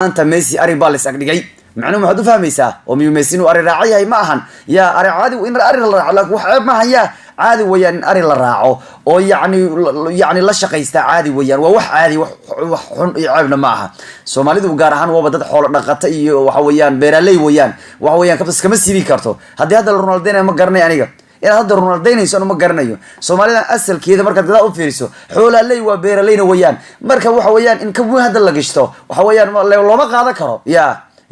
أنت ميسي أري بالس أقدقي معناه ما حد فهميسا وميو ميسي إنه أري راعي ما أهن يا أري عادي وإن أري لك وحب ما هي عادي ويان أري للراعو أو يعني لا شقي عادي ويان ووح عادي وح يعبنا معها سومالي ذو جارهان وبدأ حول نقطة وحويان بيرالي وحويان كبس كمسي بيكرتو هذا رونالدينو ما قرني يعني هذا رونالدينو إنسان ما قرنيه سومالي أصل كذا مركز كذا أوفيرسو حول اللي وبيرالين ويان مركز وحويان إن كم هذا اللي قشته وحويان لو ما قاعد كرو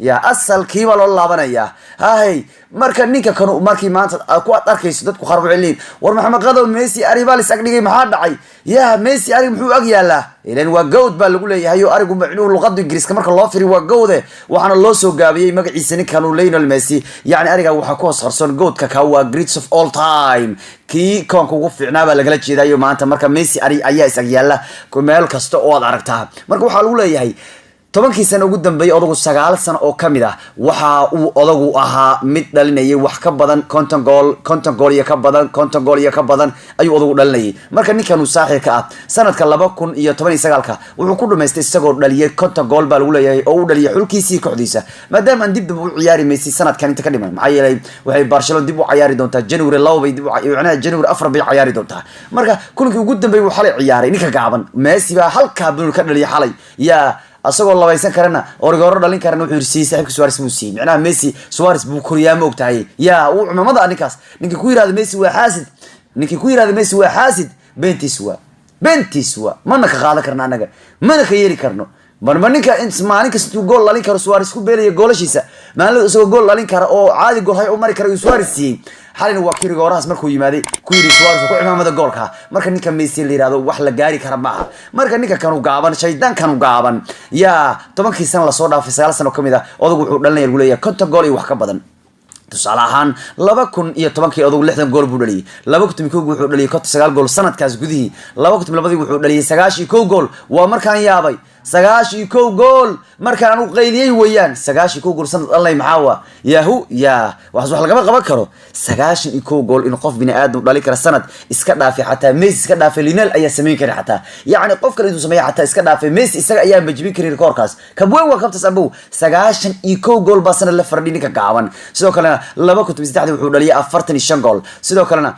يا أصل كيف والله بنايا هاي مركز نيكا كانوا مركز ما أنت أقوى أركيس ضدك خرب علين ورمحمد غضب ميسي أري بالس أقدقي محاد عي يا ميسي أري محو أجي الله إلين وجود بالقول لي هيو أري قمعنون لغض الجريس كمرك الله فري وجوده وحنا الله سو جابي مجلس سنة كانوا لينا الميسي يعني أري جوا حكوا صرصون جود كهوا جريتس of all time كي كان كوقف في عنابة لقلت شيء دايو ما أنت مركز ميسي أري أياس أجي الله كمال كستو أوض عرفتها مركز وحلو لي هي tobankii sano ugu dambeeyay odagu 9 sano oo kamid ah waxa uu odagu ahaa mid dhalinayay wax ka badan 50 gool iyo ka badan ayuu odagu dhalinayay marka ninkan uu saaxiibka ah sanadka 2019ka wuxuu ku dhameystay isagoo dhaliyay 50 gool baa lagu leeyahay oo uu dhaliyay xulkiisii kooxdiisa maadaama aan dib u ciyaari Messi sanadkan inta ka dhiman maxay yeelay waxay Barcelona dib u ciyaari doontaa January 2 bay dib u ciyaaraan January 4 bay ciyaari doontaa marka kulankii ugu dambeeyay waxa la ciyaaray ninka gaaban Messi baa halka buu ka dhaliyay xalay asagoo labaysan karana origoro dhalin karana wuxuu yirsiiyay saaxiibka Suarez buu siiyay macnaha Messi Suarez buu koriyaa ma ogtahay uu cumamada aninkaas ninkii ku yiraahdo Messi waa xaasid bentiswa mana ka qaadan karna anaga mana ka yeeli karno marmaninka maalin kasta gool dhalin karo Suarez ku beelay goolashiisa maalin isagoo gool dhalin karo oo caadi gool hay u mari karo Suarez siiyay xalina waa kiriga horaas markuu yimaaday ku yiri Suarez ku cimaamada goolka marka ninka Messi la yiraahdo wax la gaari kara ma aha marka ninka kanu gaaban shaydaan kanu gaaban tobankii sano la soo dhaafay 9 sano kamid ah odagu wuxuu dhalinayay lagu leeyahay 50 gool iyo wax ka badan tusaale ahaan 2010kii odagu 60 gool buu dhaliyay 2011 wuxuu dhaliyay 9 gool sanadkaas gudihii 2012 wuxuu dhaliyay 91 gool waa markaan yaabay 91 gool markaan anu qayliyay weeyaan 91 gool sanad Allah maxaawa wax laga qaban karo 91 gool in qof bini aadam dhali kara sanad iska dhaafay xataa Messi iska dhaafay Lionel ayaa sameyn kara xataa yaani qof kale inuu sameeyo xataa iska dhaafay Messi isaga ayaa majbin kara rekoorkaas kabweyn waa kabtas abu 91 gool baa sanad la fardhi ninka gaaban sidoo kale 2003 wuxuu dhaliyay 45 gool sidoo kalena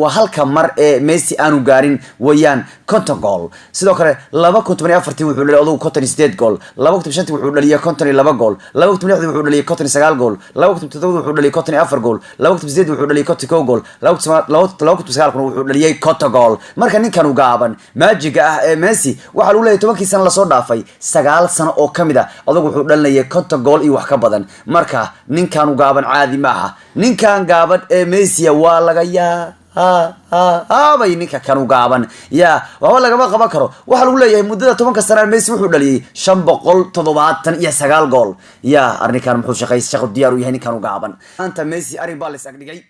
waa halka mar ee Messi aanu gaarin weeyaan 50 gool sidoo kale 2014 wuxuu dhaliyay odagu 58 gool 2015 wuxuu dhaliyay 52 gool 2016 wuxuu dhaliyay 59 gool 2017 wuxuu dhaliyay 54 gool 2018 wuxuu dhaliyay 51 gool 2019 wuxuu dhaliyay 50 gool marka ninkan uu gaaban maajiga ah ee Messi waxa uu leeyahay 10 sano la soo dhaafay 9 sano oo kamid ah odagu wuxuu dhalinayay 50 gool iyo wax ka badan marka ninkan uu gaaban caadi ma aha ninkan gaaban ee Messi waa laga bay ninka kanu gaaban waa laga qaban karo waxa lagu leeyahay muddada 10 sano Messi wuxuu dhaliyay 579 gool arrinkan muxuu shaqo diyaar u yahay ninkan gaaban anta Messi ari baa la isagdhigay